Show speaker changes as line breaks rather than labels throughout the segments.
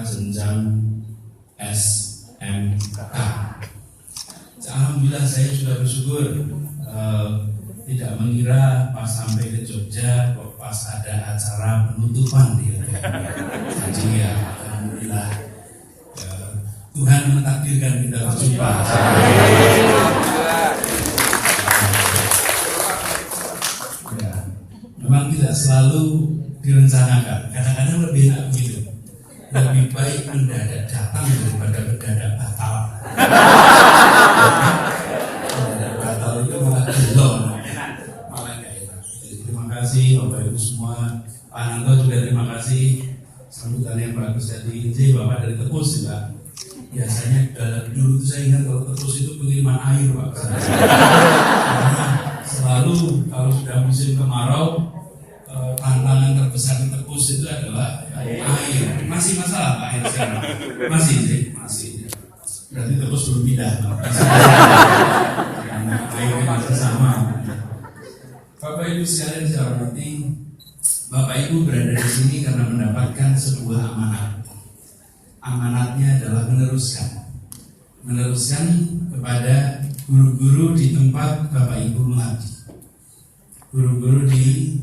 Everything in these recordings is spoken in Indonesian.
jenjang SMK. Alhamdulillah saya sudah bersyukur, tidak mengira pas sampai ke Jogja kok pas ada acara penutupan di jadi ya alhamdulillah Tuhan mentakdirkan kita berjumpa. Ya, memang tidak selalu direncanakan, kadang-kadang lebih enak begitu. Lebih baik mendadak datang daripada mendadak batal. Mendadak batal itu malah belum, malah nggak enak. Terima kasih Bapak Ibu semua. Pak Nanto juga terima kasih sambutan yang bagus dari INJ, Bapak dari Tepus juga. Biasanya dulu itu saya ingat kalau Tepus itu pengiriman air Pak. Karena selalu kalau sudah musim kemarau tantangan terbesar di Tepus itu adalah air. Masih masalah Pak air sekarang? Masih. Berarti Tepus belum pindah. Karena airnya masih sama. Bapak Ibu sekalian saya hormati, Bapak Ibu berada di sini karena mendapatkan sebuah amanat. Amanatnya adalah meneruskan kepada guru-guru di tempat Bapak Ibu mengabdi. Guru-guru di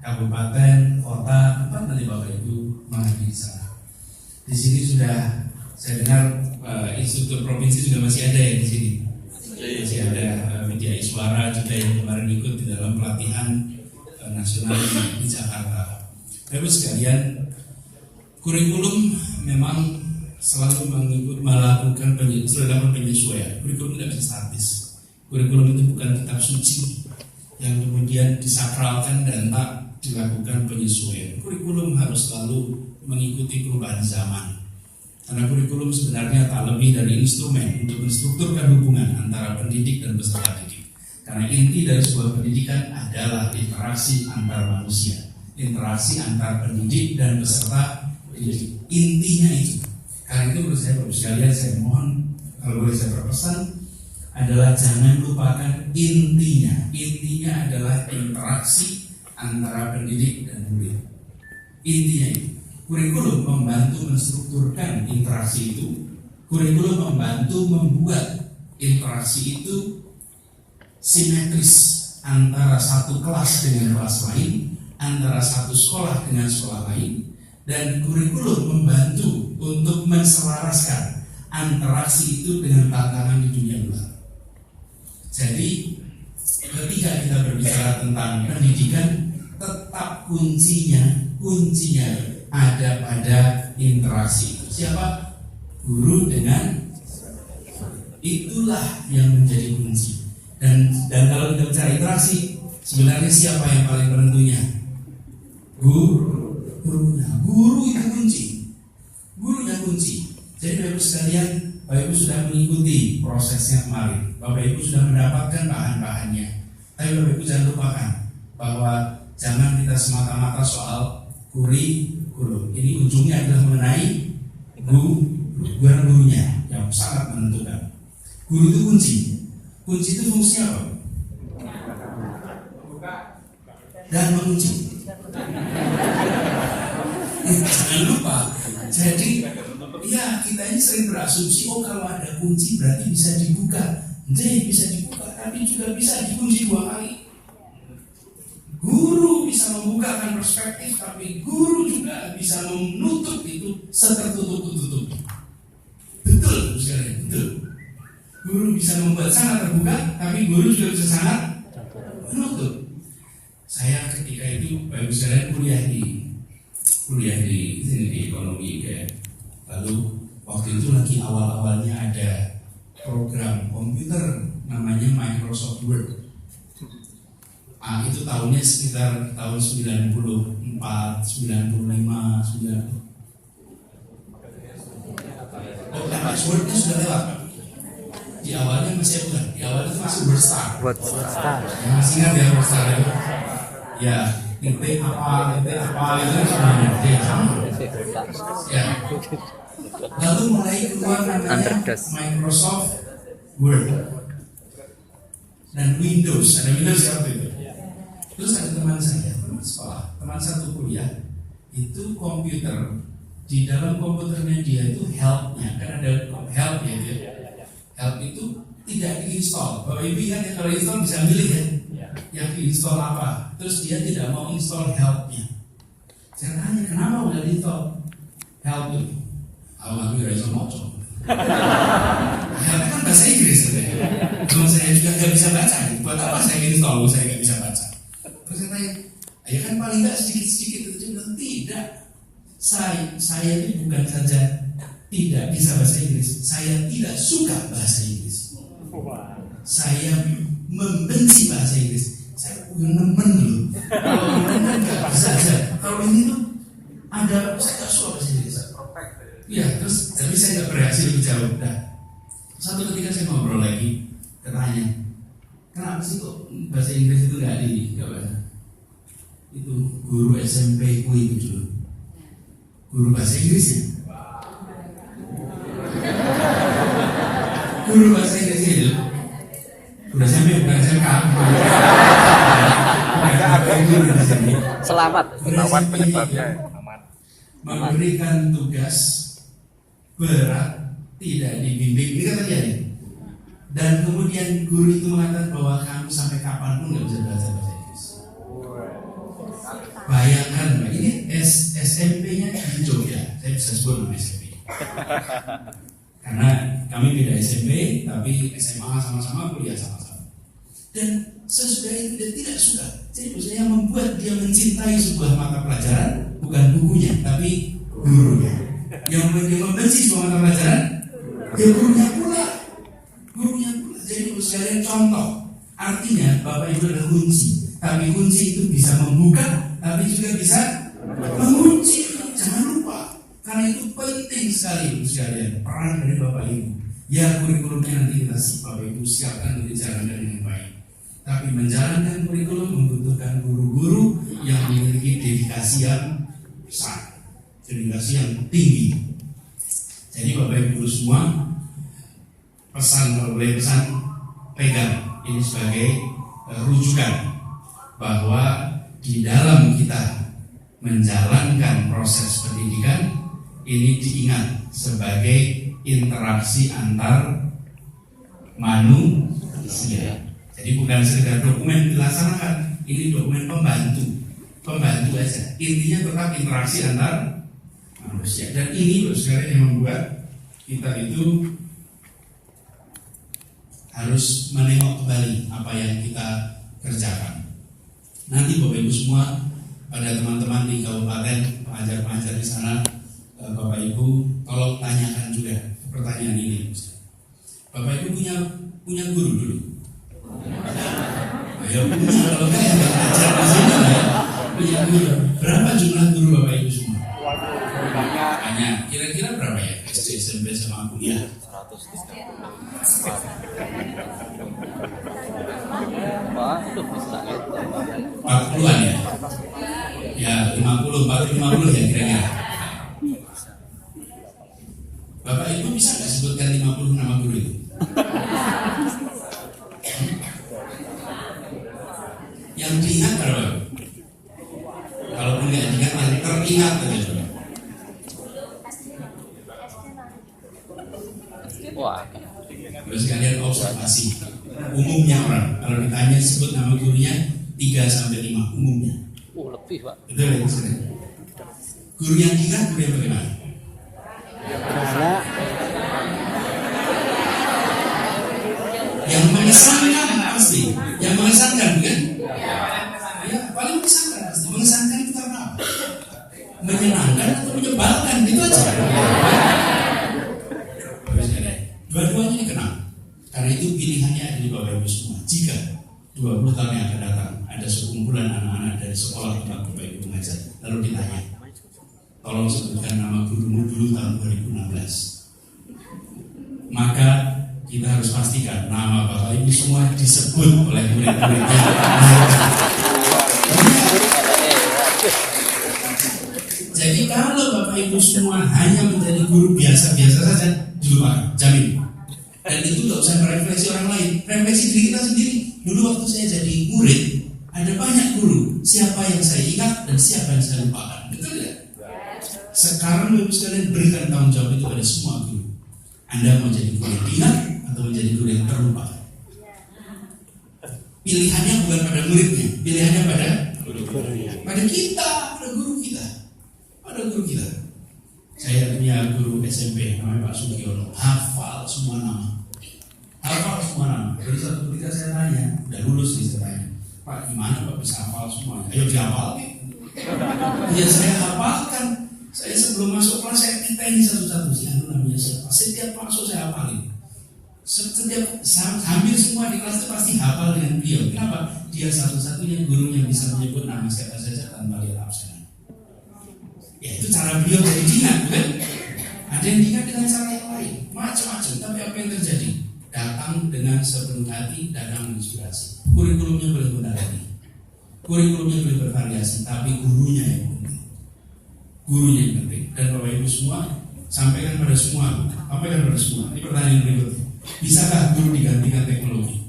kabupaten, kota, tempat nanti Bapak Ibu mengabdi di sana. Di sini sudah saya dengar instruktur provinsi juga masih ada ya di sini. Masih ada media Iswara juga yang kemarin ikut di dalam pelatihan nasional di Jakarta. Bapak sekalian, kurikulum memang selalu melakukan penyesuaian. Kurikulum tidak bisa statis. Kurikulum itu bukan kitab suci yang kemudian disakralkan dan tak dilakukan penyesuaian. Kurikulum harus selalu mengikuti perubahan zaman. Karena kurikulum sebenarnya tak lebih dari instrumen untuk menstrukturkan hubungan antara pendidik dan peserta didik. Karena inti dari sebuah pendidikan adalah interaksi antar manusia, interaksi antar pendidik dan peserta didik. Intinya itu. Karena itu menurut saya Bapak sekalian, saya mohon kalau boleh saya berpesan adalah jangan lupakan intinya. Intinya adalah interaksi antara pendidik dan murid. Intinya itu. Kurikulum membantu menstrukturkan interaksi itu. Kurikulum membantu membuat interaksi itu simetris antara satu kelas dengan kelas lain, antara satu sekolah dengan sekolah lain, dan kurikulum membantu untuk menselaraskan interaksi itu dengan tantangan di dunia luar. Jadi ketika kita berbicara tentang pendidikan, tetap kuncinya ada pada interaksi. Siapa? Guru dengan itulah yang menjadi kunci. Dan kalau kita bicara interaksi, sebenarnya siapa yang paling penentunya? Gurunya. Guru itu kunci. Gurunya kunci. Jadi Bapak Ibu sekalian, Bapak Ibu sudah mengikuti prosesnya kemarin. Bapak Ibu sudah mendapatkan bahan-bahannya. Tapi Bapak Ibu jangan lupakan bahwa jangan kita semata-mata soal kurikulum. Ini ujungnya adalah mengenai gurunya yang sangat menentukan. Guru itu kunci. Kunci itu fungsinya apa? Dan mengunci. Jangan lupa. Jadi ya kita ini sering berasumsi kalau ada kunci berarti bisa dibuka. Bisa dibuka, tapi juga bisa dikunci 2 kali. Guru bisa membukakan perspektif, tapi guru juga bisa menutup itu setertutup-tutup. Betul, sekali betul. Guru bisa membuat sangat terbuka, tapi guru juga bisa sangat menutup. Saya ketika itu, Bapak Ibu sekalian kuliah di sini di ekonomi kayak. Lalu waktu itu lagi awal-awalnya ada program komputer namanya Microsoft Word. Itu tahunnya sekitar tahun 94, 95, 90. MS Word-nya sudah lewat. Di awalnya masih bukan. Di awal itu masih WordStar. Masih ingat ya WordStar ya? Ya, titik apa itu semuanya. Ya. Lalu mulai keluar namanya Microsoft Word dan Windows. Ada Windows ya waktu itu. Terus ada teman saya, teman sekolah, teman satu kuliah, itu komputer di dalam komputernya dia itu help-nya, kan ada help ya dia. Help itu tidak diinstal. Bapak Ibu ingat ya, kalau install bisa milih ya, yang diinstal apa. Terus dia tidak mau install help-nya. Saya tanya, kenapa udah diinstal help itu? Aku nggak bisa ngocok. Help kan bahasa Inggris ya. Kalau saya juga nggak bisa baca, buat apa saya install kalau saya nggak bisa baca? Terus saya tanya, ya kan paling nggak sedikit-sedikit itu juga tidak. Saya ini bukan saja tidak bisa bahasa Inggris, saya tidak suka bahasa Inggris. Saya membenci bahasa Inggris. Saya punya nemen loh. Kalau nemen kan nggak bisa aja. Kalau ini tuh ada, saya nggak suka bahasa Inggris. Iya, terus tapi saya nggak berhasil menjawab. Nah, satu ketika saya ngobrol lagi, katanya, kenapa sih kok bahasa Inggris itu nggak baca? Itu guru SMP ku itu dulu, guru bahasa Inggrisnya. Guru bahasa Inggrisnya itu, guru SMP bukan SMK.
Selamat
penyebabnya. Memberikan tugas berat, tidak dibimbing, ini kata dia. Dan kemudian guru itu mengatakan bahwa kamu sampai kapanpun nggak bisa belajar bahasa Inggris. Bayangkan, ini SMP-nya di Jogja, saya bisa sebut nama SMP. Karena kami beda SMP, tapi SMA sama-sama, kuliah sama-sama. Dan sesudah itu dia tidak suka. Jadi maksudnya yang membuat dia mencintai sebuah mata pelajaran bukan bukunya, tapi gurunya. Yang membuat dia membenci sebuah mata pelajaran, ya gurunya pula. Jadi sekalian contoh. Artinya Bapak Ibu adalah kunci. Tapi kunci itu bisa membuka, tapi juga bisa mengunci. Jangan lupa. Karena itu penting sekali sekalian peran dari Bapak Ibu. Ya kurikulumnya nanti kita Bapak Ibu siapkan untuk dijalankan dengan baik. Tapi menjalankan kurikulum membutuhkan guru-guru yang memiliki dedikasi yang besar, dedikasi yang tinggi. Jadi Bapak Ibu semua, pesan kalau boleh pesan, pegang ini sebagai rujukan bahwa di dalam kita menjalankan proses pendidikan ini diingat sebagai interaksi antar manusia. Jadi bukan sekedar dokumen dilaksanakan, ini dokumen pembantu aja. Intinya tetap interaksi antar manusia. Dan ini sebenarnya yang membuat kita itu harus menengok kembali apa yang kita kerjakan. Nanti Bapak Ibu semua, pada teman-teman di kabupaten, pengajar-pengajar di sana, Bapak Ibu, tolong tanyakan juga pertanyaan ini. Bapak Ibu punya guru dulu. Ayo punya, kalau kalian nggak belajar di sini ya, punya guru. Berapa jumlah guru Bapak Ibu semua? Banyak. Kira-kira berapa ya? SD, SMP sama kuliah? 40-an ya? Ya 50 ya kira-kira. Bapak Ibu bisa nggak sebutkan 50 nama guru itu? Yang diingat berapa? Kalau nggak diingat, yang teringat aja.
Wah.
Terus kalian observasi umumnya orang kalau ditanya sebut nama gurunya 3-5 umumnya.
Lebih Pak.
Betul ya maksudnya. Guru yang diingat guru yang bagaimana? Yang mengesankan pasti. Yang mengesankan bukan? Ya paling mengesankan pasti. Mengesankan itu karena apa? Menyenangkan atau menyebalkan itu aja. Dua-duanya dikenal. Karena itu pilihannya ada di Bapak Ibu semua. Jika 20 tahun yang akan datang ada sekumpulan anak-anak dari sekolah tempat Bapak Ibu mengajar, lalu ditanya, tolong sebutkan nama gurumu dulu tahun 2016. Maka kita harus pastikan nama Bapak Ibu semua disebut oleh murid-muridnya. Jadi kalau Bapak Ibu semua hanya menjadi guru biasa-biasa saja, dilupakan, jamin. Dan itu tidak usah merefleksi orang lain, refleksi diri kita sendiri. Dulu waktu saya jadi murid, ada banyak guru. Siapa yang saya ingat dan siapa yang saya lupakan, betul tidak? Sekarang Bapak sekalian berikan tanggung jawab itu pada semua guru. Anda mau jadi guru yang diingat atau menjadi guru yang terlupakan? Pilihannya bukan pada muridnya, pilihannya pada kita, pada guru kita, pada guru kita. Saya punya guru SMP namanya Pak Sugiono, hafal semua nama. Jadi satu ketika saya tanya, udah lulus nih saya tanya, Pak gimana Pak bisa hafal semuanya? Ayo dihafal nih. Ya saya hafalkan. Saya sebelum masuk kelas saya ini satu-satu sih, namanya siapa. Setiap masuk saya hafalin. Hampir semua di kelas itu pasti hafal dengan beliau. Kenapa? Dia satu-satunya guru yang bisa menyebut nama siapa saja tanpa lihat absen. Ya itu cara beliau jadi diingat, bukan? Ada yang diingat dengan cara yang lain, macam-macam. Tapi apa yang terjadi? Datang dengan sepenuh hati, datang menginspirasi. Kurikulumnya boleh bervariasi, kurikulumnya boleh bervariasi, tapi gurunya yang penting. Gurunya yang penting. Dan Bapak Ibu semua, sampaikan pada semua. Ini pertanyaan berikutnya. Bisakah guru digantikan teknologi?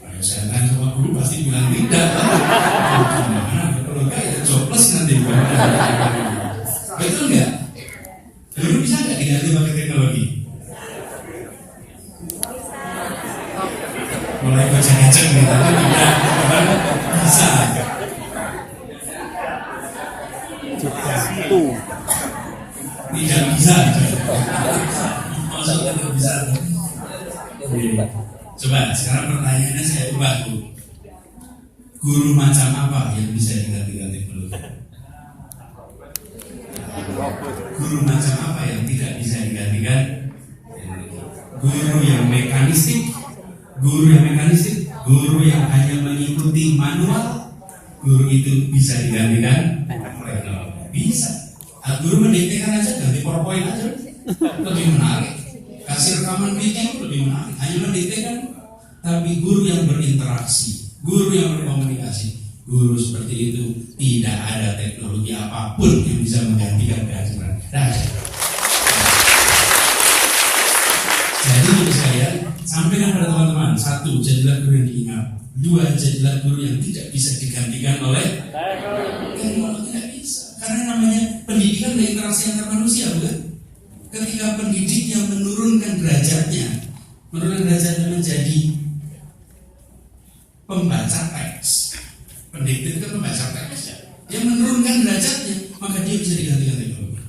Ayo saya tanya sama guru pasti bilang tidak. Gimana? Kalau enggak ya jobless nanti. Betul enggak? Guru bisa enggak diganti pakai teknologi? Mulai ngecek-ngecek gitu. Tidak. Bisa. Tidak bisa. Tidak bisa. Coba sekarang pertanyaannya saya ubah, Bu. Guru macam apa yang bisa digantikan teknologi? Guru macam apa yang tidak bisa digantikan? Guru yang mekanistik, guru yang hanya mengikuti manual, guru itu bisa digantikan teknologi. Bisa. Guru mendiktekan aja, ganti PowerPoint aja, lebih menarik. Kasih rekaman video lebih menarik. Hanya mendiktekan. Tapi guru yang berinteraksi, guru yang berkomunikasi, guru seperti itu tidak ada teknologi apapun yang bisa menggantikan kehadiran. Jadi menurut saya, sampaikan pada teman-teman, satu, jadilah guru yang diingat. Dua, jadilah guru yang tidak bisa digantikan oleh teknologi. Tidak bisa. Karena namanya pendidikan dan interaksi antar manusia, bukan? Ketika pendidik yang menurunkan derajatnya menjadi pembaca teks, pendidik itu pembaca teks ya. Dia menurunkan derajatnya, maka dia bisa digantikan teknologi.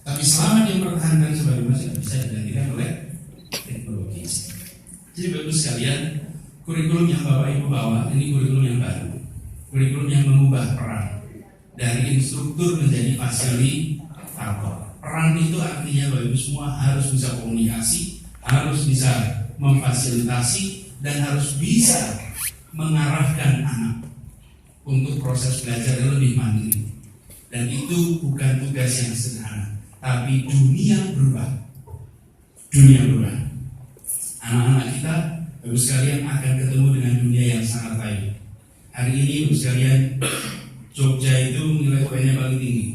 Tapi selama dia mempertahankan sebagai manusia, bisa digantikan oleh teknologi. Jadi bagus sekalian, kurikulum yang Bapak Ibu bawa ini kurikulum yang baru, kurikulum yang mengubah peran dari instruktur menjadi fasilitator. Peran itu artinya Bapak Ibu semua harus bisa komunikasi, harus bisa memfasilitasi, dan harus bisa mengarahkan anak untuk proses belajar yang lebih mandiri. Dan itu bukan tugas yang sederhana, tapi dunia berubah. Anak-anak kita, Bapak sekalian, akan ketemu dengan dunia yang sangat lain. Hari ini Bapak sekalian, Jogja itu nilai UN-nya paling tinggi.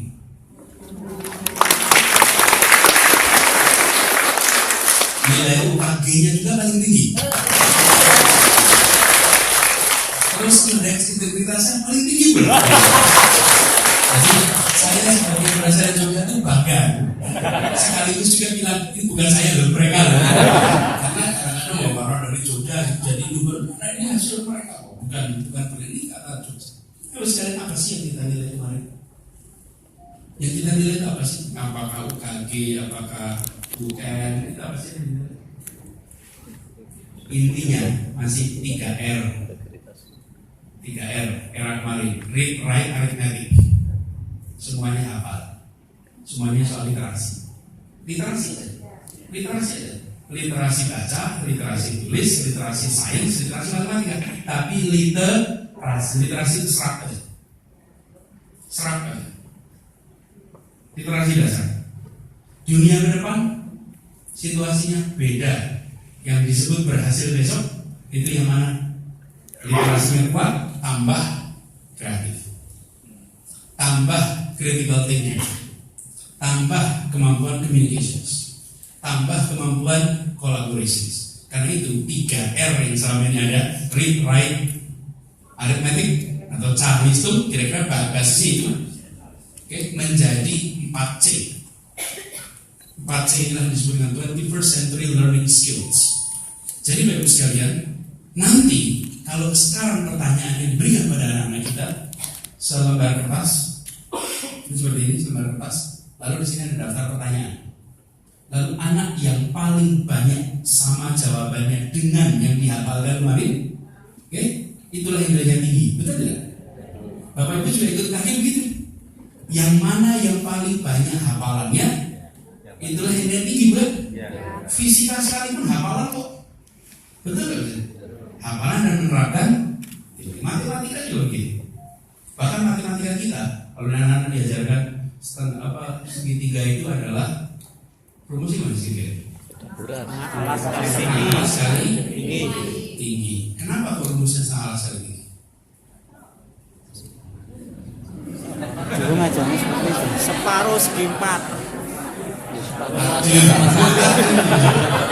Nilai UKG-nya juga paling tinggi. Terus indeks integritasnya paling tinggi pula. Jadi saya sebagai pelajar Jogja itu bangga. Sekaligus juga bilang ini bukan saya loh, mereka loh. Karena kadang-kadang orang dari Jogja jadi gubernur. Nah ini hasil mereka, bukan ini kata Jogja. Terus sekalian apa sih yang kita nilai kemarin? Yang kita nilai itu apa sih? Apakah UKG, apakah UN, itu apa sih? Intinya masih 3R. 3R era kemarin, read, write, arithmetic. Semuanya hafal. Semuanya soal literasi. Literasi baca, literasi tulis, literasi sains, literasi matematika. Tapi literasi itu serap aja. Literasi dasar. Dunia ke depan situasinya beda. Yang disebut berhasil besok itu yang mana? Literasinya kuat, tambah kreatif, tambah critical thinking, tambah kemampuan communications, tambah kemampuan collaborations. Karena itu 3R yang selama ini ada, read, write, arithmetic atau Charles itu kira-kira basisnya itu menjadi 4C. 4C inilah disebut dengan 21st century learning skills. Jadi Bapak Ibu sekalian, nanti kalau sekarang pertanyaan yang diberikan pada anak-anak kita selembar kertas, seperti ini selembar kertas, lalu di sini ada daftar pertanyaan. Lalu anak yang paling banyak sama jawabannya dengan yang dihafalkan kemarin, itulah yang nilainya tinggi, betul tidak? Bapak Ibu juga ikut kaget begitu. Yang mana yang paling banyak hafalannya, itulah yang nilai tinggi, bukan? Fisika sekalipun hafalan kok, betul nggak? Hafalan dan menerapkan. Matematika juga begitu. Bahkan matematika kita, kalau anak-anak diajarkan segitiga itu adalah promosi mana segitiga? Alas sekali tinggi. Kenapa rumusnya salah sekali tinggi?
Dulu ngajarnya seperti itu. Separuh segi 4.